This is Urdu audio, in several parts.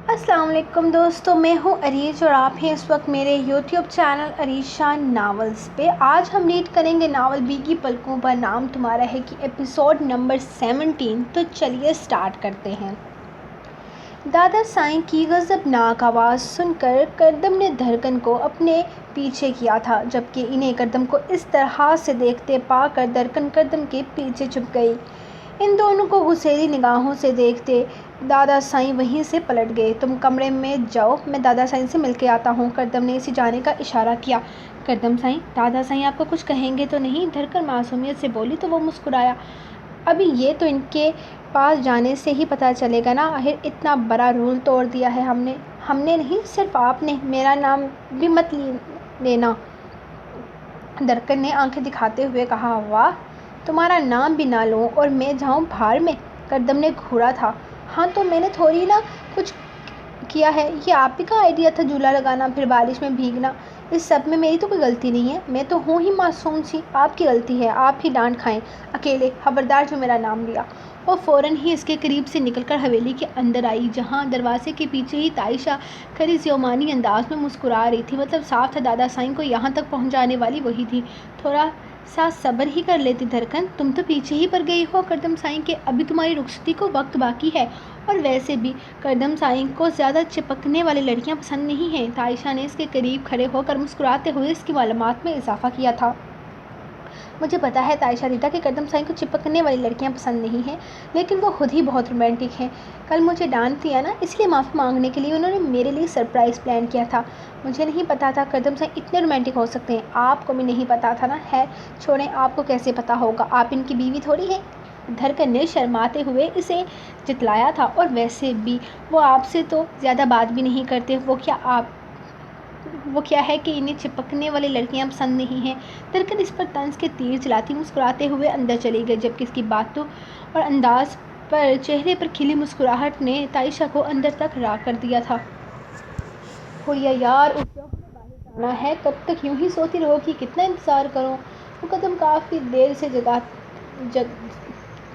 السلام علیکم دوستو، میں ہوں عریش اور آپ ہیں اس وقت میرے یوٹیوب چینل عریشان ناولز پہ۔ آج ہم ریڈ کریں گے ناول بھیگی پلکوں پر نام تمہارا ہے کہ ایپیسوڈ نمبر 17۔ تو چلیے سٹارٹ کرتے ہیں۔ دادا سائیں کی غضبناک آواز سن کر کردم نے دھڑکن کو اپنے پیچھے کیا تھا، جبکہ انہیں کردم کو اس طرح سے دیکھتے پا کر دھڑکن کردم کے پیچھے چھپ گئی۔ ان دونوں کو غصیلی نگاہوں سے دیکھتے دادا سائیں وہیں سے پلٹ گئے۔ تم کمرے میں جاؤ، میں دادا سائیں سے مل کے آتا ہوں، کردم نے اسے جانے کا اشارہ کیا۔ کردم سائیں، دادا سائیں آپ کو کچھ کہیں گے تو نہیں؟ دھڑکن معصومیت سے بولی تو وہ مسکرایا۔ ابھی یہ تو ان کے پاس جانے سے ہی پتہ چلے گا نا، آخر اتنا بڑا رول توڑ دیا ہے ہم نے نہیں، صرف آپ نے۔ میرا نام بھی مت لینا، دھڑکن نے آنکھیں دکھاتے ہوئے کہا۔ واہ، تمہارا نام بھی نہ لوں اور میں جاؤں بھاڑ میں؟ کردم نے گھورا تھا۔ ہاں تو میں نے تھوڑی نا کچھ کیا ہے، یہ آپ ہی کا آئیڈیا تھا جھولا لگانا پھر بارش میں بھیگنا۔ اس سب میں میری تو کوئی غلطی نہیں ہے، میں تو ہوں ہی معصوم سی۔ آپ کی غلطی ہے، آپ ہی ڈانٹ کھائیں اکیلے، خبردار جو میرا نام لیا۔ وہ فوراً ہی اس کے قریب سے نکل کر حویلی کے اندر آئی، جہاں دروازے کے پیچھے ہی تائشہ کھڑی ظالمانہ انداز میں مسکرا رہی تھی۔ مطلب صاف تھا دادا سائیں کو یہاں تک پہنچانے والی وہی تھی۔ تھوڑا سا صبر ہی کر لیتی دھڑکن، تم تو پیچھے ہی پڑ گئی ہو کردم سائیں کے، ابھی تمہاری رخصتی کو وقت باقی ہے، اور ویسے بھی کردم سائیں کو زیادہ چپکنے والی لڑکیاں پسند نہیں ہیں۔ تائشہ نے اس کے قریب کھڑے ہو کر مسکراتے ہوئے اس کی معلومات میں اضافہ کیا تھا۔ مجھے پتہ ہے تائشہ ریٹا کہ کردم سائیں کو چپکنے والی لڑکیاں پسند نہیں ہیں، لیکن وہ خود ہی بہت رومانٹک ہیں۔ کل مجھے ڈانٹ دیا نا، اس لیے معافی مانگنے کے لیے انہوں نے میرے لیے سرپرائز پلان کیا تھا۔ مجھے نہیں پتہ تھا کردم سائیں اتنے رومانٹک ہو سکتے ہیں۔ آپ کو بھی نہیں پتہ تھا نا؟ خیر چھوڑیں، آپ کو کیسے پتہ ہوگا، آپ ان کی بیوی تھوڑی ہیں۔ دھڑکن نے شرماتے ہوئے اسے جتلایا تھا، اور ویسے بھی وہ آپ سے تو زیادہ بات بھی نہیں کرتے۔ وہ کیا ہے کہ انہیں چپکنے والی لڑکیاں پسند نہیں ہیں؟ دھڑکن اس پر طنز کے تیر چلاتی مسکراتے ہوئے اندر چلی گئی، جبکہ اس کی باتوں اور انداز پر چہرے پر کھلی مسکراہٹ نے تائشہ کو اندر تک راغ کر دیا تھا۔ ہوریا یار، اٹھ جاؤ، ہمیں باہر جانا ہے، کب تک یوں ہی سوتی رہو گی، کتنا انتظار کروں؟ مقدم کافی دیر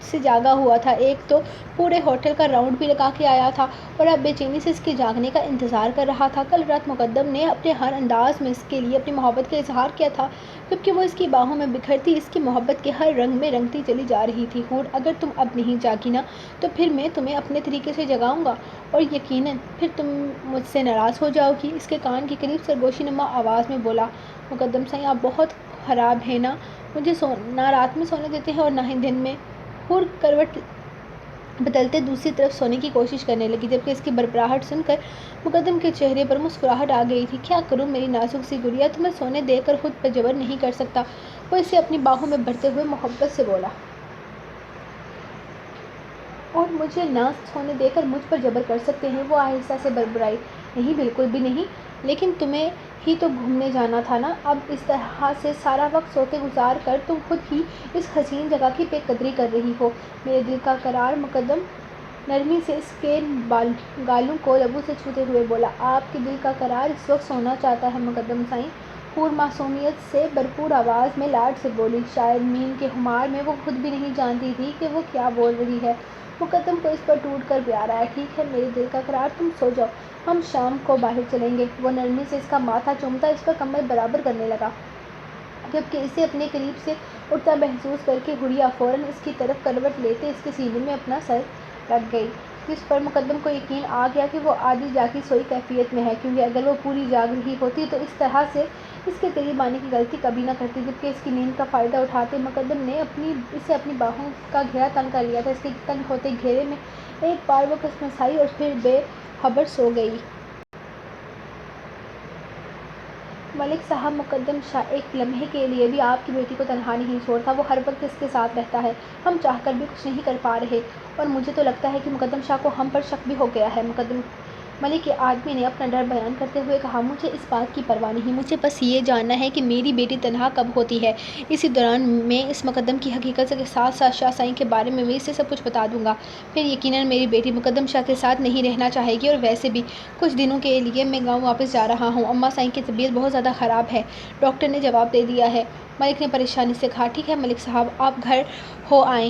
سے جاگا ہوا تھا، ایک تو پورے ہوٹل کا راؤنڈ بھی لگا کے آیا تھا، اور اب بے چینی سے اس کے جاگنے کا انتظار کر رہا تھا۔ کل رات مقدم نے اپنے ہر انداز میں اس کے لیے اپنی محبت کا اظہار کیا تھا، جبکہ وہ اس کی باہوں میں بکھرتی اس کی محبت کے ہر رنگ میں رنگتی چلی جا رہی تھی۔ ہور، اگر تم اب نہیں جاگی نا تو پھر میں تمہیں اپنے طریقے سے جگاؤں گا، اور یقیناً پھر تم مجھ سے ناراض ہو جاؤ گی، اس کے کان کے قریب سرگوشی نما آواز میں بولا۔ مقدم سائیں، آپ بہت خراب ہیں نا، مجھے نہ رات میں سونے دیتے ہیں اور نہ ہی دن میں۔ ہور کروٹ بدلتے دوسری طرف سونے کی کوشش کرنے لگی، جبکہ اس کی بڑبڑاہٹ سن کر مقدم کے چہرے پر مسکراہٹ آ گئی تھی۔ کیا کروں میری نازک سی گڑیا، تمہیں سونے دے کر خود پر جبر نہیں کر سکتا، وہ اسے اپنی باہوں میں بھرتے ہوئے محبت سے بولا۔ اور مجھے نہ سونے دے کر مجھ پر جبر کر سکتے ہیں، وہ آہستہ سے بڑبڑائی۔ نہیں، بالکل بھی نہیں، لیکن تمہیں ہی تو گھومنے جانا تھا نا، اب اس طرح سے سارا وقت سوتے گزار کر تم خود ہی اس حسین جگہ کی بے قدری کر رہی ہو۔ میرے دل کا قرار، مقدم نرمی سے اس کے گالوں کو لبوں سے چھوتے ہوئے بولا۔ آپ کے دل کا قرار اس وقت سونا چاہتا ہے مقدم سائیں، ہور معصومیت سے بھرپور آواز میں لاڈ سے بولی۔ شاید نیند کے خمار میں وہ خود بھی نہیں جانتی تھی کہ وہ کیا بول رہی ہے۔ مقدم کو اس پر ٹوٹ کر پیار آیا۔ ٹھیک ہے میرے دل کا قرار، تم سو جاؤ، ہم شام کو باہر چلیں گے۔ وہ نرمی سے اس کا ماتھا چومتا اس کا کمر برابر کرنے لگا، جبکہ اسے اپنے قریب سے اٹھتا محسوس کر کے ہوریا فوراً اس کی طرف کروٹ لیتے اس کے سینے میں اپنا سر رکھ گئی، جس پر مقدم کو یقین آ گیا کہ وہ آدھی جاگی سوئی کیفیت میں ہے، کیونکہ اگر وہ پوری جاگ رہی ہوتی تو اس طرح سے اس کے قریب آنے کی غلطی کبھی نہ کرتی۔ جبکہ اس کی نیند کا فائدہ اٹھاتے مقدم نے اسے اپنی باہوں کا گھیرا تنگ کر لیا تھا۔ اس کے تنگ ہوتے گھیرے میں ایک بار وہ کسمسائی اور پھر بے خبر سو گئی۔ ملک صاحب، مقدم شاہ ایک لمحے کے لیے بھی آپ کی بیٹی کو تنہا نہیں چھوڑتا، وہ ہر وقت اس کے ساتھ رہتا ہے، ہم چاہ کر بھی کچھ نہیں کر پا رہے، اور مجھے تو لگتا ہے کہ مقدم شاہ کو ہم پر شک بھی ہو گیا ہے۔ ملک کے آدمی نے اپنا ڈر بیان کرتے ہوئے کہا۔ مجھے اس بات کی پرواہ نہیں، مجھے بس یہ جاننا ہے کہ میری بیٹی تنہا کب ہوتی ہے، اسی دوران میں اس مقدم کی حقیقت کے ساتھ ساتھ شاہ سائیں کے بارے میں بھی اسے سب کچھ بتا دوں گا، پھر یقیناً میری بیٹی مقدم شاہ کے ساتھ نہیں رہنا چاہے گی، اور ویسے بھی کچھ دنوں کے لیے میں گاؤں واپس جا رہا ہوں، اماں سائیں کی طبیعت بہت زیادہ خراب ہے، ڈاکٹر نے جواب دے دیا ہے۔ ملک نے پریشانی سے کہا۔ ٹھیک ہے ملک صاحب، آپ گھر ہو آئیں،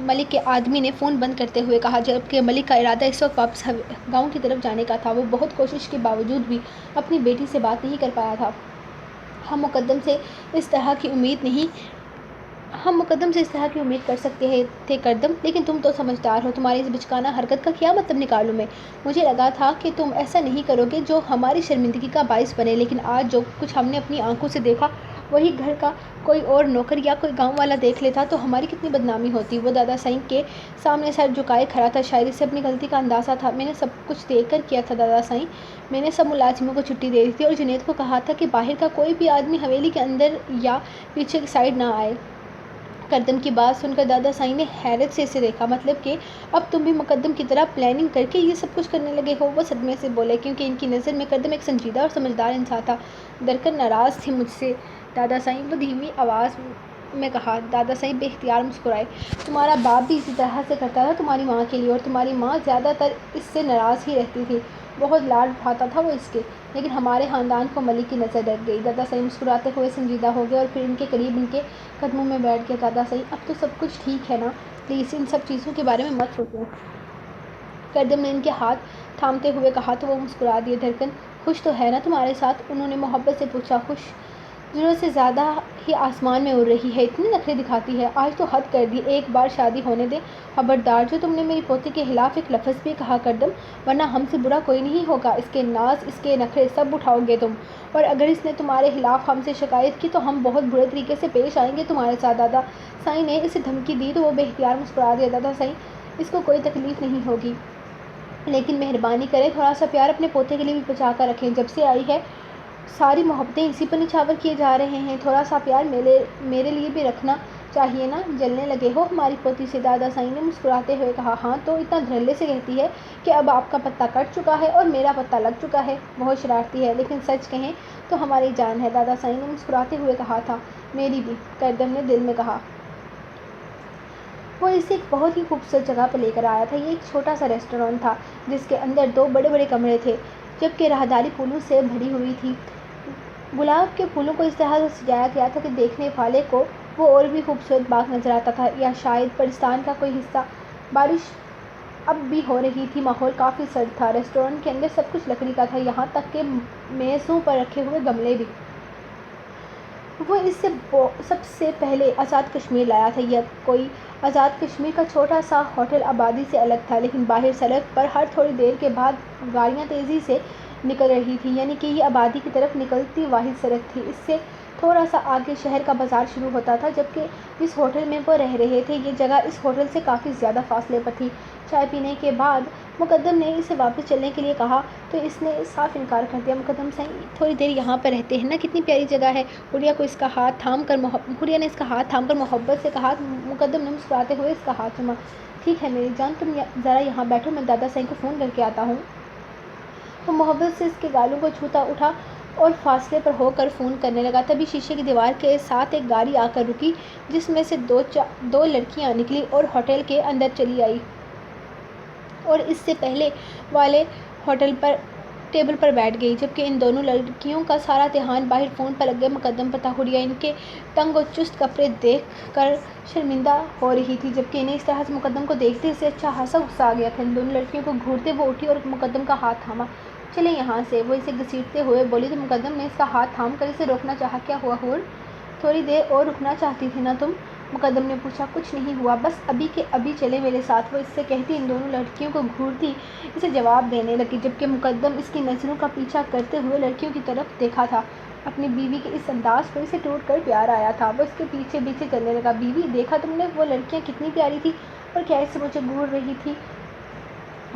ملک کے آدمی نے فون بند کرتے ہوئے کہا، جبکہ ملک کا ارادہ اس وقت واپس گاؤں کی طرف جانے کا تھا۔ وہ بہت کوشش کے باوجود بھی اپنی بیٹی سے بات نہیں کر پایا تھا۔ ہم مقدم سے اس طرح کی امید کر سکتے تھے کردم، لیکن تم تو سمجھدار ہو، تمہاری اس بچکانہ حرکت کا کیا مطلب نکالوں میں؟ مجھے لگا تھا کہ تم ایسا نہیں کرو گے جو ہماری شرمندگی کا باعث بنے، لیکن آج جو کچھ ہم نے اپنی آنکھوں سے دیکھا وہی گھر کا کوئی اور نوکر یا کوئی گاؤں والا دیکھ لیتا تو ہماری کتنی بدنامی ہوتی۔ وہ دادا سائیں کے سامنے سر جھکائے کھڑا تھا، شاید اسے اپنی غلطی کا اندازہ تھا۔ میں نے سب کچھ دیکھ کر کیا تھا دادا سائیں، میں نے سب ملازموں کو چھٹی دے دی تھی اور جنید کو کہا تھا کہ باہر کا کوئی بھی آدمی حویلی کے اندر یا پیچھے کی سائیڈ نہ آئے۔ کردم کی بات سن کر دادا سائیں نے حیرت سے اسے دیکھا۔ مطلب کہ اب تم بھی مقدم کی طرح پلاننگ کر کے یہ سب کچھ کرنے لگے ہو؟ وہ صدمے سے بولے، کیونکہ ان کی نظر میں کردم ایک سنجیدہ اور سمجھدار انسان تھا۔ ڈر کر ناراض تھی مجھ سے دادا سائیں، وہ دھیمی آواز میں کہا۔ دادا سائیں بے اختیار مسکرائے۔ تمہارا باپ بھی اسی طرح سے کرتا تھا تمہاری ماں کے لیے، اور تمہاری ماں زیادہ تر اس سے ناراض ہی رہتی تھی، بہت لاڈ اٹھاتا تھا وہ اس کے، لیکن ہمارے خاندان کو ملک کی نظر لگ گئی۔ دادا سائیں مسکراتے ہوئے سنجیدہ ہو گئے اور پھر ان کے قریب ان کے قدموں میں بیٹھ گئے۔ دادا سائیں، اب تو سب کچھ ٹھیک ہے نا؟ پلیز ان سب چیزوں کے بارے میں مت سوچو۔ کردم نے ان کے ہاتھ تھامتے ہوئے کہا تو وہ مسکرا دیے۔ دھڑکن خوش تو ہے نا تمہارے ساتھ؟ انہوں نے محبت سے پوچھا۔ خوش ضرورت سے زیادہ ہی آسمان میں اڑ رہی ہے، اتنے نخرے دکھاتی ہے، آج تو حد کر دی، ایک بار شادی ہونے دے۔ خبردار جو تم نے میری پوتی کے خلاف ایک لفظ بھی کہا کردم، ورنہ ہم سے برا کوئی نہیں ہوگا، اس کے ناز اس کے نخرے سب اٹھاؤ گے تم، اور اگر اس نے تمہارے خلاف ہم سے شکایت کی تو ہم بہت برے طریقے سے پیش آئیں گے تمہارے ساتھ۔ دادا سائیں نے اسے دھمکی دی تو وہ بے اختیار مسکرا دیا۔ دادا سائیں، اس کو کوئی تکلیف نہیں ہوگی، لیکن مہربانی کریں تھوڑا سا پیار اپنے پوتے کے لیے بھی بچا کر رکھیں، جب سے آئی ہے ساری محبتیں اسی پر نچھاور کیے جا رہے ہیں، تھوڑا سا پیار میرے لیے بھی رکھنا چاہیے نا، جلنے لگے ہو ہماری پوتی سے؟ دادا سائیں نے مسکراتے ہوئے کہا، ہاں تو اتنا دھڑلے سے کہتی ہے کہ اب آپ کا پتہ کٹ چکا ہے اور میرا پتہ لگ چکا ہے، بہت شرارتی ہے، لیکن سچ کہیں تو ہماری جان ہے۔ دادا سائیں نے مسکراتے ہوئے کہا تھا، میری بھی، کردم نے دل میں کہا۔ وہ اسے ایک بہت ہی خوبصورت جگہ پر لے کر آیا تھا۔ یہ ایک چھوٹا سا ریسٹورانٹ تھا جس کے اندر 2 بڑے بڑے کمرے تھے، جبکہ راہداری پھولوں سے بھری ہوئی تھی۔ گلاب کے پھولوں کو اس طرح سے سجایا گیا تھا کہ دیکھنے والے کو وہ اور بھی خوبصورت باغ نظر آتا تھا، یا شاید پرستان کا کوئی حصہ۔ بارش اب بھی ہو رہی تھی، ماحول کافی سرد تھا۔ ریسٹورانٹ کے اندر سب کچھ لکڑی کا تھا، یہاں تک کہ میزوں پر رکھے ہوئے گملے بھی۔ وہ اس سے سب سے پہلے آزاد کشمیر لایا تھا۔ یہ کوئی آزاد کشمیر کا چھوٹا سا ہوٹل آبادی سے الگ تھا، لیکن باہر سڑک پر ہر تھوڑی دیر کے بعد گاڑیاں تیزی سے نکل رہی تھیں، یعنی کہ یہ آبادی کی طرف نکلتی واحد سڑک تھی۔ اس سے تھوڑا سا آگے شہر کا بازار شروع ہوتا تھا، جبکہ جس ہوٹل میں وہ رہ رہے تھے یہ جگہ اس ہوٹل سے کافی زیادہ فاصلے پر تھی۔ چائے پینے کے بعد مقدم نے اسے واپس چلنے کے لیے کہا تو اس نے صاف انکار کر دیا۔ مقدم سائیں تھوڑی دیر یہاں پر رہتے ہیں نا، کتنی پیاری جگہ ہے۔ حوریہ نے اس کا ہاتھ تھام کر محبت سے کہا۔ مقدم نے مسکراتے ہوئے اس کا ہاتھ چوما۔ ٹھیک ہے میری جان، تم ذرا یہاں بیٹھو، میں دادا سائیں کو فون کر کے آتا ہوں۔ وہ محبت سے اس کے گالوں کو چھوتا اٹھا اور فاصلے پر ہو کر فون کرنے لگا۔ تبھی شیشے کی دیوار کے ساتھ ایک گاڑی آ کر رکی، جس میں سے 2 لڑکیاں نکلی اور ہوٹل کے اندر چلی آئی اور اس سے پہلے والے ٹیبل پر بیٹھ گئی، جبکہ ان دونوں لڑکیوں کا سارا دھیان باہر فون پر لگے مقدم پر تھا۔ حوریہ ان کے تنگ و چست کپڑے دیکھ کر شرمندہ ہو رہی تھی، جبکہ انہیں اس طرح سے مقدم کو دیکھتے اسے اچھا خاصا غصہ آ گیا تھا۔ ان دونوں لڑکیوں کو گھورتے وہ اٹھی اور مقدم کا ہاتھ تھاما۔ چلیں یہاں سے، وہ اسے گھسیٹتے ہوئے بولی تو مقدم نے اس کا ہاتھ تھام کر اسے روکنا چاہا۔ کیا ہوا حور، تھوڑی دیر اور رکنا چاہتی تھی نا تم؟ مقدم نے پوچھا۔ کچھ نہیں ہوا، بس ابھی کے ابھی چلیں میرے ساتھ، وہ اس سے کہتی ان دونوں لڑکیوں کو گھورتی اسے جواب دینے لگی، جبکہ مقدم اس کی نظروں کا پیچھا کرتے ہوئے لڑکیوں کی طرف دیکھا تھا۔ اپنی بیوی کے اس انداز پر اسے ٹوٹ کر پیار آیا تھا۔ وہ اس کے پیچھے پیچھے چلنے لگا۔ بیوی، دیکھا تم نے وہ لڑکیاں کتنی پیاری تھیں اور کیسے مجھے گھور رہی تھی؟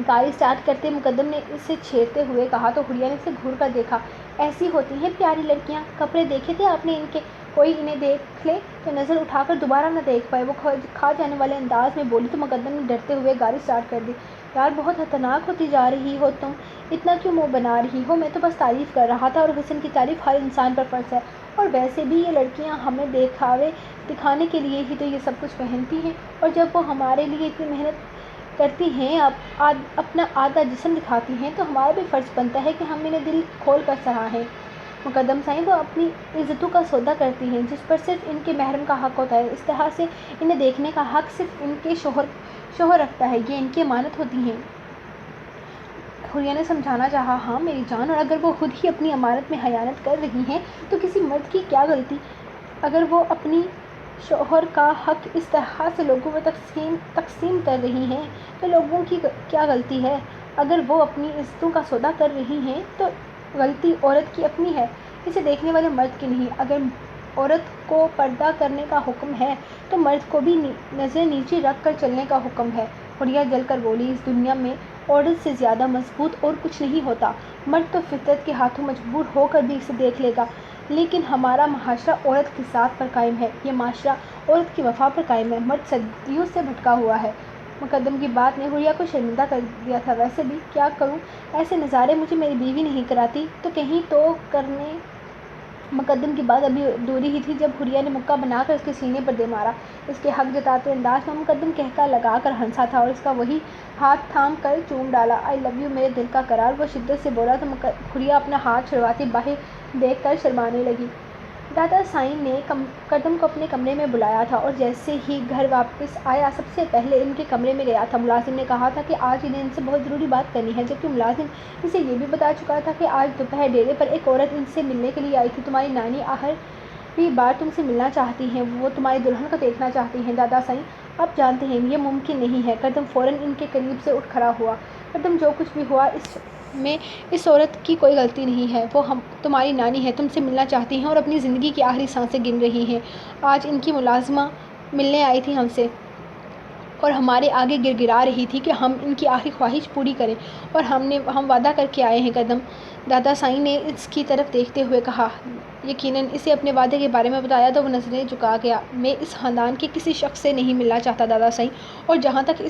گاڑی اسٹارٹ کرتے مقدم نے اسے چھیڑتے ہوئے کہا تو حوریہ نے اسے گھور کر دیکھا۔ ایسی ہوتی ہیں پیاری لڑکیاں، کپڑے دیکھے تھے آپ نے ان کے؟ کوئی انہیں دیکھ لے تو نظر اٹھا کر دوبارہ نہ دیکھ پائے، وہ کھا جانے والے انداز میں بولی تو مقدم نے ڈرتے ہوئے گاڑی اسٹارٹ کر دی۔ یار بہت خطرناک ہوتی جا رہی ہو تم، اتنا کیوں منہ بنا رہی ہو؟ میں تو بس تعریف کر رہا تھا، اور حسن کی تعریف ہر انسان پر فرض ہے، اور ویسے بھی یہ لڑکیاں ہمیں دکھانے کے لیے ہی تو یہ سب کچھ پہنتی ہیں، اور جب وہ ہمارے لیے اتنی محنت کرتی ہیں، اپنا آدھا جسم دکھاتی ہیں، تو ہمارا بھی فرض بنتا ہے کہ ہم انہیں دل کھول کر سراہیں۔ مقدم سائیں وہ اپنی عزتوں کا سودا کرتی ہیں جس پر صرف ان کے محرم کا حق ہوتا ہے، اس طرح سے انہیں دیکھنے کا حق صرف ان کے شوہر رکھتا ہے، یہ ان کی امانت ہوتی ہیں۔ حریہ نے سمجھانا چاہا، ہاں میری جان، اور اگر وہ خود ہی اپنی امانت میں خیانت کر رہی ہیں تو کسی مرد کی کیا غلطی؟ اگر وہ اپنی شوہر کا حق اس طرح سے لوگوں میں تقسیم کر رہی ہیں تو لوگوں کی کیا غلطی ہے؟ اگر وہ اپنی عزتوں کا سودا کر رہی ہیں تو غلطی عورت کی اپنی ہے، اسے دیکھنے والے مرد کی نہیں۔ اگر عورت کو پردہ کرنے کا حکم ہے تو مرد کو بھی نظر نیچے رکھ کر چلنے کا حکم ہے۔ حریہ جل کر بولی، اس دنیا میں عورت سے زیادہ مضبوط اور کچھ نہیں ہوتا، مرد تو فطرت کے ہاتھوں مجبور ہو کر بھی اسے دیکھ لے گا، لیکن ہمارا معاشرہ عورت کی ذات پر قائم ہے، یہ معاشرہ عورت کی وفا پر قائم ہے، مرد صدیوں سے بھٹکا ہوا ہے۔ مقدم کی بات نے حریہ کو شرمندہ کر دیا تھا، ویسے بھی کیا کروں، ایسے نظارے مجھے میری بیوی نہیں کراتی تو کہیں تو کرنے۔ مقدم کی بات ابھی ادھوری ہی تھی جب حریہ نے مکہ بنا کر اس کے سینے پر دے مارا۔ اس کے حق جتاتے انداز میں مقدم قہقہہ لگا کر ہنسا تھا اور اس کا وہی ہاتھ تھام کر چوم ڈالا۔ آئی لو یو میرے دل کا قرار، وہ شدت سے بولا تو حریہ اپنا ہاتھ چھڑواتی باہر دیکھ کر شرمانے لگی۔ دادا سائیں نے مقدم کو اپنے کمرے میں بلایا تھا اور جیسے ہی گھر واپس آیا سب سے پہلے ان کے کمرے میں گیا تھا۔ ملازم نے کہا تھا کہ آج انہیں ان سے بہت ضروری بات کرنی ہے، جبکہ ملازم اسے یہ بھی بتا چکا تھا کہ آج دوپہر ڈیرے پر ایک عورت ان سے ملنے کے لیے آئی تھی۔ تمہاری نانی آخری بار تم سے ملنا چاہتی ہیں، وہ تمہاری دلہن کو دیکھنا چاہتی ہیں۔ دادا سائیں آپ جانتے ہیں یہ ممکن نہیں ہے۔ مقدم فوراً ان کے قریب سے اٹھ کھڑا ہوا۔ مقدم جو کچھ بھی ہوا اس میں اس عورت کی کوئی غلطی نہیں ہے، وہ تمہاری نانی ہے، تم سے ملنا چاہتی ہیں اور اپنی زندگی کی آخری سانسیں گن رہی ہیں۔ آج ان کی ملازمہ ملنے آئی تھی ہم سے اور ہمارے آگے گڑگڑا رہی تھی کہ ہم ان کی آخری خواہش پوری کریں، اور ہم وعدہ کر کے آئے ہیں۔ دادا سائیں نے اس کی طرف دیکھتے ہوئے کہا، یقیناً اسے اپنے وعدے کے بارے میں بتایا تو وہ نظریں جھکا گیا۔ میں اس خاندان کے کسی شخص سے نہیں ملنا چاہتا دادا سائیں، اور جہاں تک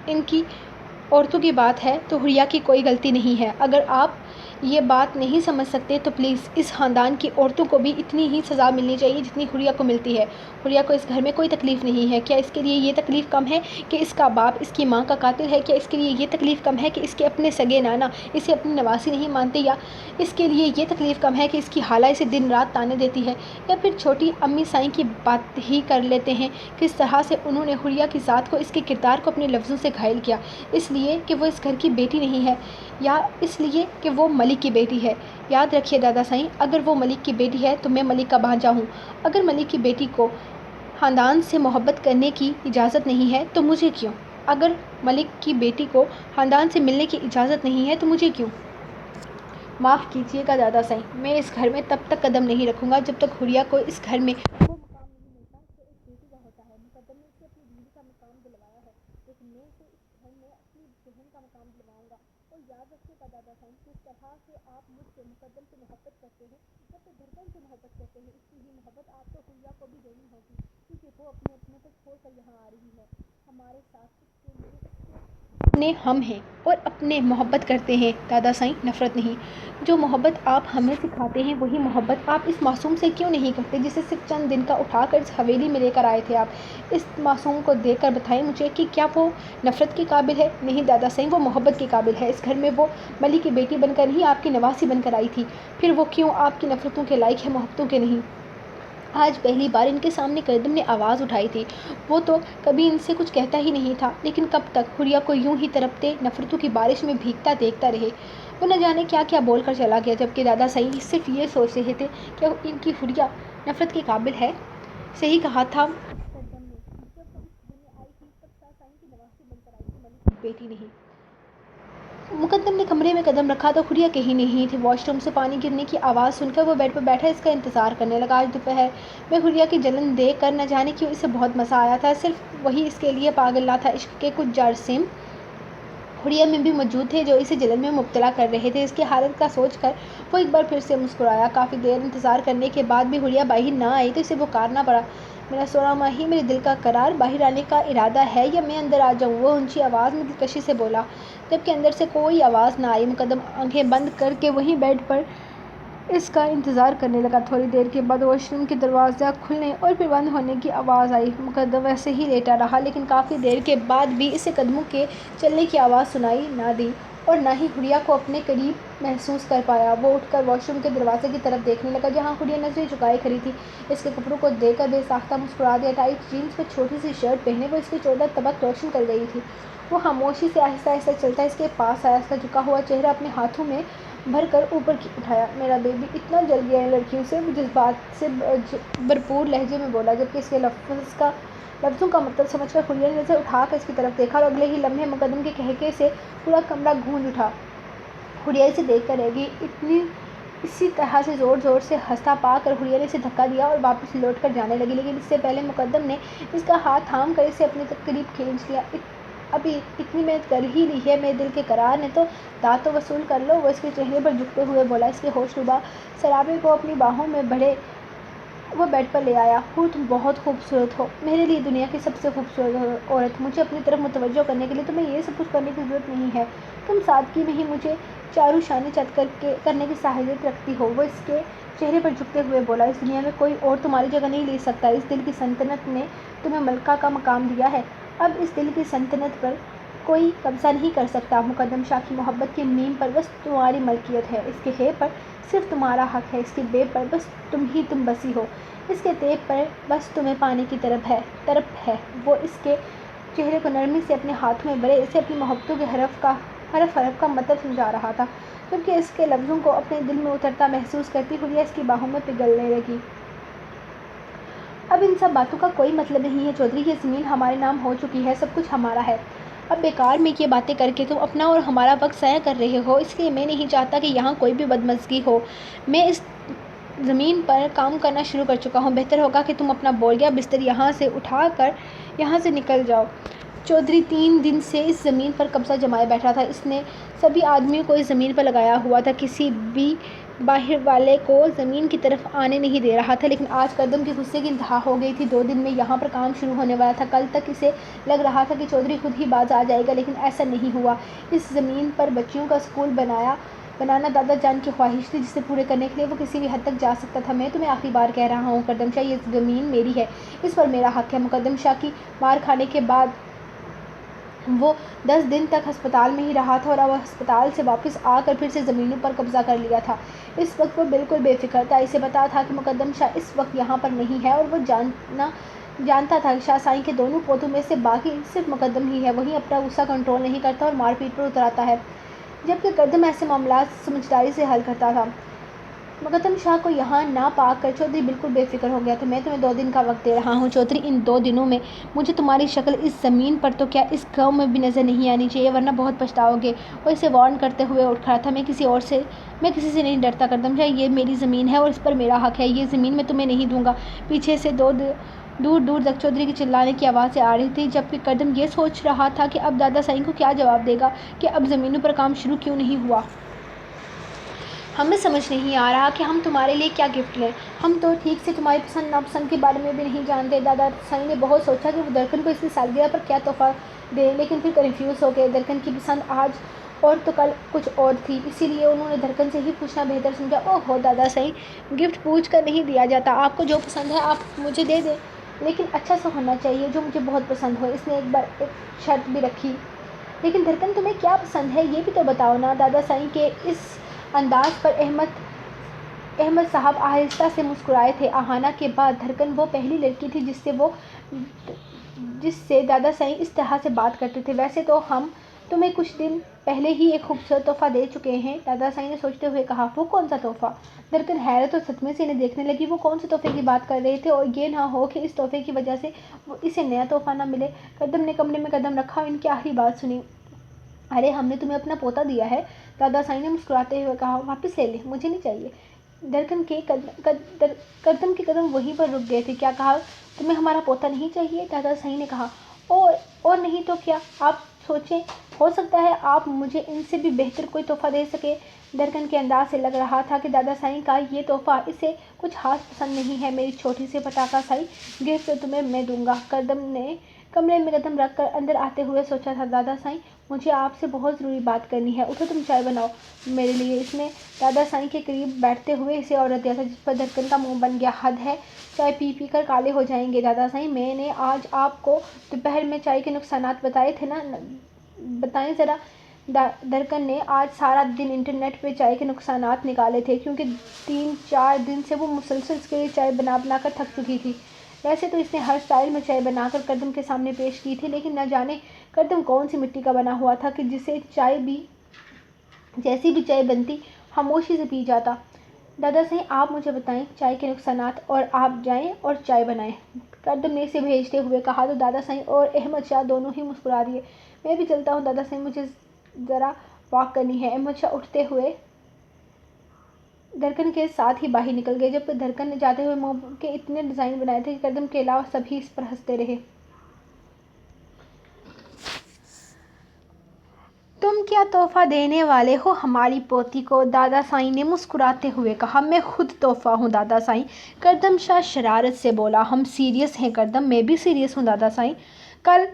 ان کی عورتوں کی بات ہے تو حریہ کی کوئی غلطی نہیں ہے۔ اگر آپ یہ بات نہیں سمجھ سکتے تو پلیز اس خاندان کی عورتوں کو بھی اتنی ہی سزا ملنی چاہیے جتنی حریہ کو ملتی ہے۔ حریہ کو اس گھر میں کوئی تکلیف نہیں ہے، کیا اس کے لیے یہ تکلیف کم ہے کہ اس کا باپ اس کی ماں کا قاتل ہے؟ کیا اس کے لیے یہ تکلیف کم ہے کہ اس کے اپنے سگے نانا اسے اپنی نواسی نہیں مانتے؟ یا اس کے لیے یہ تکلیف کم ہے کہ اس کی خالہ اسے دن رات تانے دیتی ہے؟ یا پھر چھوٹی امی سائیں کی بات ہی کر لیتے ہیں، کس طرح سے انہوں نے حریہ کی ذات کو، اس کے کردار کو اپنے لفظوں سے گھائل کیا، اس لیے کہ وہ اس گھر کی بیٹی نہیں ہے یا اس لیے کہ وہ ملک کی بیٹی ہے؟ یاد رکھیے دادا سائیں، اگر وہ ملک کی بیٹی ہے تو میں ملک کا بھانجا ہوں۔ اگر ملک کی بیٹی کو خاندان سے محبت کرنے کی اجازت نہیں ہے تو مجھے کیوں؟ اگر ملک کی بیٹی کو خاندان سے ملنے کی اجازت نہیں ہے تو مجھے کیوں؟ معاف کیجیے گا دادا سائیں، میں اس گھر میں تب تک قدم نہیں رکھوں گا جب تک حریہ کو اس گھر میں وہ مقام نہیں ملتا جو ایک بیٹی کا ہوتا ہے۔ مقدم نے اسے اپنی بیوی کا مقام دلوایا ہے، لیکن میں اسے اس گھر میں اپنی بہن کا مقام دلواؤں گا۔ اور یاد رکھیے گا دادا سائیں، جس طرح سے آپ مجھ سے، مقدم سے محبت کرتے ہیں یا پھر دھڑکن سے محبت کرتے ہیں، اس کی ہی محبت آپ کو حریہ کو بھی دینی ہوگی، کیونکہ وہ اپنے کو چھوڑ کر یہاں آ رہی ہے ہمارے ساتھ، اس کے لیے اپنے ہم ہیں اور اپنے محبت کرتے ہیں دادا سائیں، نفرت نہیں۔ جو محبت آپ ہمیں سکھاتے ہیں وہی محبت آپ اس معصوم سے کیوں نہیں کرتے جسے صرف چند دن کا اٹھا کر اس حویلی میں لے کر آئے تھے آپ؟ اس معصوم کو دیکھ کر بتائیں مجھے کہ کیا وہ نفرت کے قابل ہے؟ نہیں دادا سائیں، وہ محبت کے قابل ہے۔ اس گھر میں وہ ملک کی بیٹی بن کر نہیں، آپ کی نواسی بن کر آئی تھی، پھر وہ کیوں آپ کی نفرتوں کے لائق ہے، محبتوں کے نہیں؟ آج پہلی بار ان کے سامنے مقدم نے آواز اٹھائی تھی، وہ تو کبھی ان سے کچھ کہتا ہی نہیں تھا، لیکن کب تک حریہ کو یوں ہی تڑپتے نفرتوں کی بارش میں بھیگتا دیکھتا رہے؟ وہ نہ جانے کیا کیا بول کر چلا گیا، جبکہ دادا سائیں صرف یہ سوچ رہے تھے کہ ان کی حریہ نفرت کے قابل ہے۔ صحیح کہا تھا مقدم نے، جب وہ اس گھر میں آئی تھی تب سائیں کی نواسی بن کر آئی تھی، ملک کی بیٹی نہیں۔ مقدم نے کمرے میں قدم رکھا تو حریہ کہیں نہیں تھی۔ واش روم سے پانی گرنے کی آواز سن کر وہ بیڈ پر بیٹھا اس کا انتظار کرنے لگا۔ آج دوپہر میں حریہ کی جلن دیکھ کر نہ جانے کیوں اسے بہت مزہ آیا تھا، صرف وہی اس کے لیے پاگل نہ تھا، عشق کے کچھ جراثیم حریہ میں بھی موجود تھے جو اسے جلن میں مبتلا کر رہے تھے۔ اس کی حالت کا سوچ کر وہ ایک بار پھر سے مسکرایا۔ کافی دیر انتظار کرنے کے بعد بھی حریہ باہر نہ آئی تو اسے پکارنا پڑا، میرا سونا ماہی، میرے دل کا قرار، باہر آنے کا ارادہ ہے یا میں اندر آ جاؤں؟ وہ اونچی آواز میں دلکشی سے بولا، جبکہ اندر سے کوئی آواز نہ آئی۔ مقدم آنکھیں بند کر کے وہیں بیڈ پر اس کا انتظار کرنے لگا۔ تھوڑی دیر کے بعد واش روم کے دروازہ کھلنے اور پھر بند ہونے کی آواز آئی۔ مقدم ویسے ہی لیٹا رہا، لیکن کافی دیر کے بعد بھی اسے قدموں کے چلنے کی آواز سنائی نہ دی اور نہ ہی حریہ کو اپنے قریب محسوس کر پایا۔ وہ اٹھ کر واش روم کے دروازے کی طرف دیکھنے لگا، جہاں حریہ نظریں جھکائے کھڑی تھی۔ اس کے کپڑوں کو دیکھ کر بے ساختہ مسکرا دیا۔ ٹائٹ جینز میں چھوٹی سی شرٹ پہنے وہ اس کی 14 طبق روشن کر گئی تھی۔ وہ خاموشی سے آہستہ آہستہ چلتا اس کے پاس آیا، اس کا جھکا ہوا چہرہ اپنے ہاتھوں میں بھر کر اوپر اٹھایا۔ میرا بیبی اتنا جل گیا ہے لڑکیوں سے، وہ جذبات سے بھرپور لہجے میں بولا، جبکہ اس کے لفظوں کا مطلب سمجھ کر حریہ نے نظر اٹھا کر اس کی طرف دیکھا اور اگلے ہی لمحے مقدم کے قہقہے سے پورا کمرہ گونج اٹھا۔ حریہ اسے دیکھ کر رہ گئی۔ اسی طرح سے زور زور سے ہنستا پا کر حریہ نے اسے دھکا دیا اور واپس لوٹ کر جانے لگی، لیکن اس سے پہلے مقدم نے اس کا ہاتھ تھام کر اسے اپنے قریب کھینچ لیا۔ ابھی اتنی محنت کر ہی لی ہے میرے دل کے قرار نے، تو داد تو وصول کر لو، وہ اس کے چہرے پر جھکتے ہوئے بولا۔ اس کے ہوشربا سرابے کو اپنی باہوں میں بڑھے وہ بیڈ پر لے آیا۔ تم بہت خوبصورت ہو، میرے لیے دنیا کی سب سے خوبصورت عورت۔ مجھے اپنی طرف متوجہ کرنے کے لیے تمہیں یہ سب کچھ کرنے کی ضرورت نہیں ہے، تم سادگی میں ہی مجھے چاروں شانے چت کرنے کی صلاحیت رکھتی ہو، وہ اس کے چہرے پر جھکتے ہوئے بولا۔ اس دنیا میں کوئی اور تمہاری جگہ نہیں لے سکتا، اس دل کی سلطنت نے تمہیں ملکہ کا مقام دیا ہے، اب اس دل کی سلطنت پر کوئی قبضہ نہیں کر سکتا۔ مقدم شاہ کی محبت کی میم پر بس تمہاری ملکیت ہے، اس کے ہے پر صرف تمہارا حق ہے، اس کے بے پر بس تم بسی ہو، اس کے تے پر بس تمہیں پانے کی طرف ہے۔ وہ اس کے چہرے کو نرمی سے اپنے ہاتھوں میں بھرے اسے اپنی محبتوں کے حرف کا مطلب سمجھا رہا تھا، جبکہ اس کے لفظوں کو اپنے دل میں اترتا محسوس کرتی حریہ اس کی باہوں میں پگھلنے لگی۔ اب ان سب باتوں کا کوئی مطلب نہیں ہے چودھری، یہ زمین ہمارے نام ہو چکی ہے، سب کچھ ہمارا ہے، اب بیکار میں یہ باتیں کر کے تم اپنا اور ہمارا وقت ضائع کر رہے ہو، اس لیے میں نہیں چاہتا کہ یہاں کوئی بھی بدمزگی ہو۔ میں اس زمین پر کام کرنا شروع کر چکا ہوں، بہتر ہوگا کہ تم اپنا بوریا بستر یہاں سے اٹھا کر یہاں سے نکل جاؤ۔ چودھری 3 دن سے اس زمین پر قبضہ جمائے بیٹھا تھا، اس نے سبھی آدمیوں کو اس زمین پر لگایا ہوا تھا، کسی بھی باہر والے کو زمین کی طرف آنے نہیں دے رہا تھا، لیکن آج قدم کے غصے کی انتہا ہو گئی تھی۔ 2 دن میں یہاں پر کام شروع ہونے والا تھا، کل تک اسے لگ رہا تھا کہ چودھری خود ہی باز آ جائے گا، لیکن ایسا نہیں ہوا۔ اس زمین پر بچیوں کا اسکول بنانا دادا جان کی خواہش تھی، جسے پورے کرنے کے لیے وہ کسی بھی حد تک جا سکتا تھا۔ میں تمہیں آخری بار کہہ رہا ہوں قدم شاہ، یہ زمین میری ہے، اس پر میرا حق ہے۔ مقدم شاہ کی مار کھانے کے بعد وہ 10 دن تک ہسپتال میں ہی رہا تھا اور اب ہسپتال سے واپس آ کر پھر سے زمینوں پر قبضہ کر لیا تھا۔ اس وقت وہ بالکل بے فکر تھا، اسے پتہ تھا کہ مقدم شاہ اس وقت یہاں پر نہیں ہے، اور وہ جانتا تھا کہ شاہ سائیں کے دونوں پوتوں میں سے باقی صرف مقدم ہی ہے، وہی اپنا غصہ کنٹرول نہیں کرتا اور مار پیٹ پر اتر آتا ہے، جبکہ قدم ایسے معاملات سمجھداری سے حل کرتا تھا۔ مقدم شاہ کو یہاں نہ پا کر چودھری بالکل بے فکر ہو گیا تھا۔ میں تمہیں 2 دن کا وقت دے رہا ہوں چودھری، ان 2 دنوں میں مجھے تمہاری شکل اس زمین پر تو کیا اس گاؤں میں بھی نظر نہیں آنی چاہیے، ورنہ بہت پچھتاؤ گے۔ وہ اسے وارن کرتے ہوئے اٹھ کھڑا تھا۔ میں کسی سے نہیں ڈرتا قدم شاہ، یہ میری زمین ہے اور اس پر میرا حق ہے، یہ زمین میں تمہیں نہیں دوں گا۔ پیچھے سے دور دور تک چودھری کی چلانے کی آوازیں آ رہی تھی، جبکہ قدم یہ سوچ رہا تھا کہ اب دادا سائیں کو کیا جواب دے گا کہ اب زمینوں پر کام شروع کیوں نہیں ہوا۔ ہمیں سمجھ نہیں آ رہا کہ ہم تمہارے لیے کیا گفٹ لیں، ہم تو ٹھیک سے تمہاری پسند ناپسند کے بارے میں بھی نہیں جانتے۔ دادا سائیں نے بہت سوچا کہ وہ درکن کو اس کی سالگرہ پر کیا تحفہ دیں، لیکن پھر کنفیوز ہو گئے۔ درکن کی پسند آج اور تو کل کچھ اور تھی، اسی لیے انہوں نے درکن سے ہی پوچھنا بہتر سمجھا۔ اوہ دادا سائیں، گفٹ پوچھ کر نہیں دیا جاتا، آپ کو جو پسند ہے آپ مجھے دے دیں، لیکن اچھا سا ہونا چاہیے جو مجھے بہت پسند ہو۔ اس نے ایک بار ایک شرط بھی رکھی۔ لیکن درکن تمہیں کیا پسند ہے یہ بھی تو بتاؤ نا۔ دادا سائیں کے اس انداز پر احمد صاحب آہستہ سے مسکرائے تھے۔ آہانہ کے بعد درکن وہ پہلی لڑکی تھی جس سے دادا سائیں اس طرح سے بات کرتے تھے۔ ویسے تو ہم تمہیں کچھ دن پہلے ہی ایک خوبصورت تحفہ دے چکے ہیں، دادا سائیں نے سوچتے ہوئے کہا۔ وہ کون سا تحفہ؟ درکن حیرت اور صدمے سے انہیں دیکھنے لگی۔ وہ کون سے تحفے کی بات کر رہے تھے، اور یہ نہ ہو کہ اس تحفے کی وجہ سے اسے نیا تحفہ نہ ملے۔ قدم نے کمرے میں قدم رکھا اور ان کی آخری بات سنی۔ ارے ہم نے تمہیں اپنا پوتا دیا ہے، دادا سائیں نے مسکراتے ہوئے کہا۔ واپس لے لیں، مجھے نہیں چاہیے۔ قدم کے قدم وہیں پر رک گئے تھے۔ کیا کہا؟ تمہیں ہمارا پوتا نہیں چاہیے؟ دادا سائیں نے کہا۔ اور نہیں تو کیا، آپ سوچیں، ہو سکتا ہے آپ مجھے ان سے بھی بہتر کوئی تحفہ دے سکیں۔ درکن کے انداز سے لگ رہا تھا کہ دادا سائیں کا یہ تحفہ اسے کچھ خاص پسند نہیں ہے۔ میری چھوٹی سی پٹاخہ سائی گفٹ تو تمہیں میں دوں گا۔ قدم نے کمرے میں قدم رکھ کر اندر آتے ہوئے سوچا تھا، دادا سائیں مجھے آپ سے بہت ضروری بات کرنی ہے، اٹھو تم چائے بناؤ میرے لیے۔ اس نے دادا سائیں کے قریب بیٹھتے ہوئے اسے عورت دیا تھا، جس پر دھڑکن کا منہ بن گیا۔ حد ہے، چائے پی پی کر کالے ہو جائیں گے دادا سائیں۔ میں نے آج آپ کو دوپہر میں چائے کے نقصانات بتائے تھے نا، بتائیں ذرا۔ دھڑکن نے آج سارا دن انٹرنیٹ پہ چائے کے نقصانات نکالے تھے، کیونکہ 3-4 دن سے وہ مسلسل اس کے لیے چائے بنا بنا کر تھک چکی تھی۔ ویسے تو اس نے ہر سٹائل میں چائے بنا کر کردم کے سامنے پیش کی تھی، لیکن نہ جانے کردم کون سی مٹی کا بنا ہوا تھا کہ جیسی بھی چائے بنتی خاموشی سے پی جاتا۔ دادا سائیں آپ مجھے بتائیں چائے کے نقصانات، اور آپ جائیں اور چائے بنائیں، کردم نے اسے بھیجتے ہوئے کہا تو دادا سائیں اور احمد شاہ دونوں ہی مسکرا دیے۔ میں بھی چلتا ہوں دادا سائیں، مجھے ذرا واک کرنی ہے۔ احمد شاہ اٹھتے ہوئے دھڑکن کے ساتھ ہی باہر نکل گئے، جبکہ دھڑکن نے جاتے ہوئے منہ کے اتنے ڈیزائن بنائے تھے کہ کردم کے علاوہ سبھی اس پر ہنستے رہے۔ تم کیا تحفہ دینے والے ہو ہماری پوتی کو؟ دادا سائیں نے مسکراتے ہوئے کہا۔ میں خود تحفہ ہوں دادا سائیں، کردم شاہ شرارت سے بولا۔ ہم سیریس ہیں کردم، میں بھی سیریس ہوں دادا سائیں۔ کل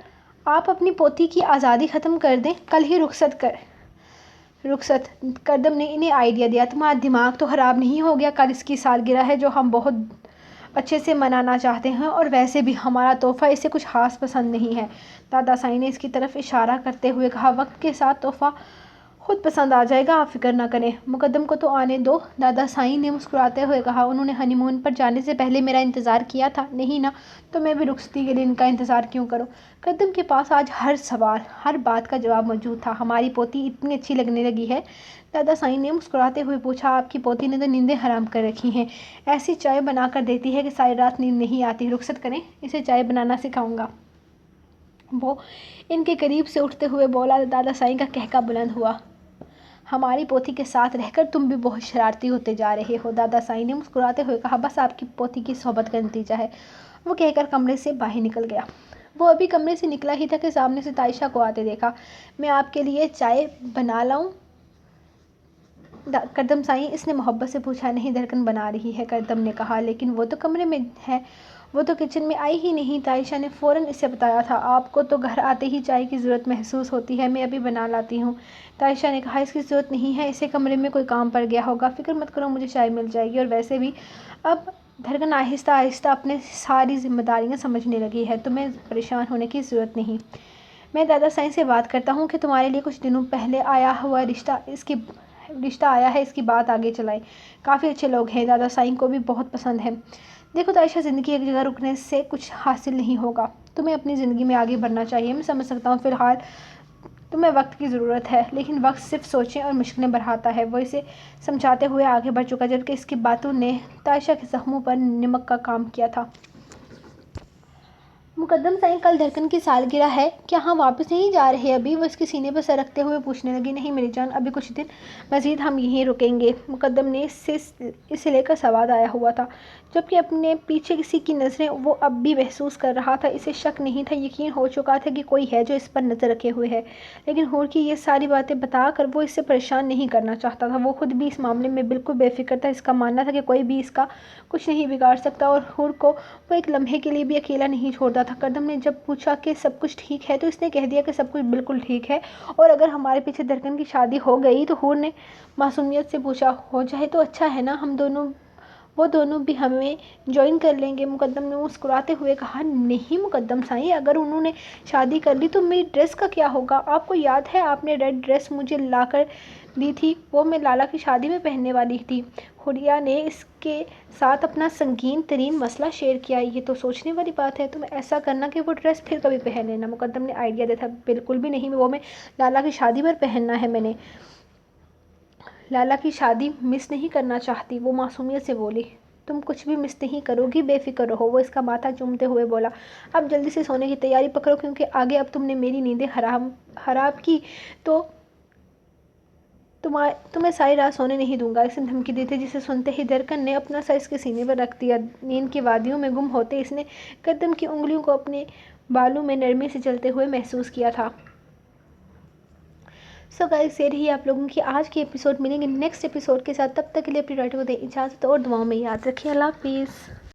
آپ اپنی پوتی کی آزادی ختم کر دیں، کل ہی رخصت کردم نے انہیں آئیڈیا دیا۔ تمہارا دماغ تو خراب نہیں ہو گیا؟ کل اس کی سالگرہ ہے جو ہم بہت اچھے سے منانا چاہتے ہیں، اور ویسے بھی ہمارا تحفہ اسے کچھ خاص پسند نہیں ہے۔ دادا سائیں نے اس کی طرف اشارہ کرتے ہوئے کہا۔ وقت کے ساتھ تحفہ خود پسند آ جائے گا، آپ فکر نہ کریں۔ مقدم کو تو آنے دو، دادا سائیں نے مسکراتے ہوئے کہا۔ انہوں نے ہنی مون پر جانے سے پہلے میرا انتظار کیا تھا، نہیں نا؟ تو میں بھی رخصتی کے لیے ان کا انتظار کیوں کروں؟ کردم کے پاس آج ہر سوال، ہر بات کا جواب موجود تھا۔ ہماری پوتی اتنی اچھی لگنے لگی ہے؟ دادا سائیں نے مسکراتے ہوئے پوچھا۔ آپ کی پوتی نے تو نیندیں حرام کر رکھی ہیں، ایسی چائے بنا کر دیتی ہے کہ ساری رات نیند نہیں آتی۔ رخصت کریں، اسے چائے بنانا سکھاؤں گا۔ وہ ان کے قریب سے اٹھتے ہوئے بولا۔ دادا سائیں کا قہقہ بلند ہوا۔ ہماری پوتی کے ساتھ رہ کر تم بھی بہت شرارتی ہوتے جا رہے ہو، دادا سائیں نے مسکراتے ہوئے کہا۔ بس آپ کی پوتی کی صحبت کا نتیجہ ہے، وہ کہہ کر کمرے سے باہر نکل گیا۔ وہ ابھی کمرے سے نکلا ہی تھا کہ سامنے سے عائشہ کو آتے دیکھا۔ میں آپ کے لیے چائے بنا لاؤں کردم سائیں؟ اس نے محبت سے پوچھا۔ نہیں، دھڑکن بنا رہی ہے، کردم نے کہا۔ لیکن وہ تو کمرے میں ہے، وہ تو کچن میں آئی ہی نہیں۔ عائشہ نے فوراً اسے بتایا تھا۔ آپ کو تو گھر آتے ہی چائے کی ضرورت محسوس ہوتی ہے، میں ابھی بنا لاتی ہوں۔ عائشہ نے کہا۔ اس کی ضرورت نہیں ہے، اسے کمرے میں کوئی کام پڑ گیا ہوگا، فکر مت کرو، مجھے چائے مل جائے گی۔ اور ویسے بھی اب دھڑکن آہستہ آہستہ اپنے ساری ذمہ داریاں سمجھنے لگی ہے، تمہیں پریشان ہونے کی ضرورت نہیں۔ میں دادا سائیں سے بات کرتا ہوں کہ تمہارے لیے کچھ دنوں پہلے آیا ہوا رشتہ آیا ہے، اس کی بات آگے چلائیں۔ کافی اچھے لوگ ہیں، دادا سائیں کو بھی بہت پسند ہے۔ دیکھو عائشہ، زندگی ایک جگہ رکنے سے کچھ حاصل نہیں ہوگا، تمہیں اپنی زندگی میں آگے بڑھنا چاہیے۔ میں سمجھ سکتا ہوں فی الحال تمہیں وقت کی ضرورت ہے، لیکن وقت صرف سوچیں اور مشکلیں بڑھاتا ہے۔ وہ اسے سمجھاتے ہوئے آگے بڑھ چکا، جبکہ اس کی باتوں نے عائشہ کے زخموں پر نمک کا کام کیا تھا۔ مقدم سائیں، کل دھڑکن کی سالگرہ ہے، کیا ہم واپس نہیں جا رہے ابھی؟ وہ اس کے سینے پر سر رکھتے ہوئے پوچھنے لگی۔ نہیں میری جان، ابھی کچھ دن مزید ہم یہیں رکیں گے۔ مقدم نے اسے لے کر سواد آیا ہوا تھا، جبکہ اپنے پیچھے کسی کی نظریں وہ اب بھی محسوس کر رہا تھا۔ اسے شک نہیں تھا، یقین ہو چکا تھا کہ کوئی ہے جو اس پر نظر رکھے ہوئے ہے، لیکن حور کی یہ ساری باتیں بتا کر وہ اسے پریشان نہیں کرنا چاہتا تھا۔ وہ خود بھی اس معاملے میں بالکل بے فکر تھا، اس کا ماننا تھا کہ کوئی بھی اس کا کچھ نہیں بگاڑ سکتا، اور حور کو وہ ایک لمحے کے لیے بھی اکیلا نہیں چھوڑتا تھا۔ کردم نے جب پوچھا کہ سب کچھ ٹھیک ہے تو اس نے کہہ دیا کہ سب کچھ بالکل ٹھیک ہے، اور اگر ہمارے پیچھے دھڑکن کی شادی ہو گئی تو حور نے معصومیت سے پوچھا۔ ہو جائے تو اچھا ہے نا، وہ دونوں بھی ہمیں جوائن کر لیں گے۔ مقدم نے مسکراتے ہوئے کہا۔ نہیں مقدم سائیں، اگر انہوں نے شادی کر لی تو میری ڈریس کا کیا ہوگا؟ آپ کو یاد ہے آپ نے ریڈ ڈریس مجھے لا کر دی تھی، وہ میں لالا کی شادی میں پہننے والی تھی۔ حوریہ نے اس کے ساتھ اپنا سنگین ترین مسئلہ شیئر کیا۔ یہ تو سوچنے والی بات ہے، تم ایسا کرنا کہ وہ ڈریس پھر کبھی پہن لینا۔ مقدم نے آئیڈیا دیا تھا۔ بالکل بھی نہیں، وہ میں لالا کی شادی پر پہننا ہے، میں نے لالا کی شادی مس نہیں کرنا چاہتی، وہ معصومیت سے بولی۔ تم کچھ بھی مس نہیں کرو گی، بے فکر رہو، وہ اس کا ماتھا چومتے ہوئے بولا۔ اب جلدی سے سونے کی تیاری پکڑو، کیونکہ آگے اب تم نے میری نیندیں خراب کی تو تمہیں ساری رات سونے نہیں دوں گا، اس نے دھمکی دی تھی، جسے سنتے ہی دھڑکن نے اپنا سر اس کے سینے پر رکھ دیا۔ نیند کی وادیوں میں گم ہوتے اس نے کردم کی انگلیوں کو اپنے بالوں میں نرمی سے چلتے ہوئے محسوس کیا تھا۔ سو گائز، یہ رہی آپ لوگوں کی آج کی ایپیسوڈ۔ ملیں گے نیکسٹ ایپیسوڈ کے ساتھ، تب تک کے لیے اپنی رائٹر کو دیں اجازت اور دعاؤں میں یاد رکھیں۔ اللہ حافظ۔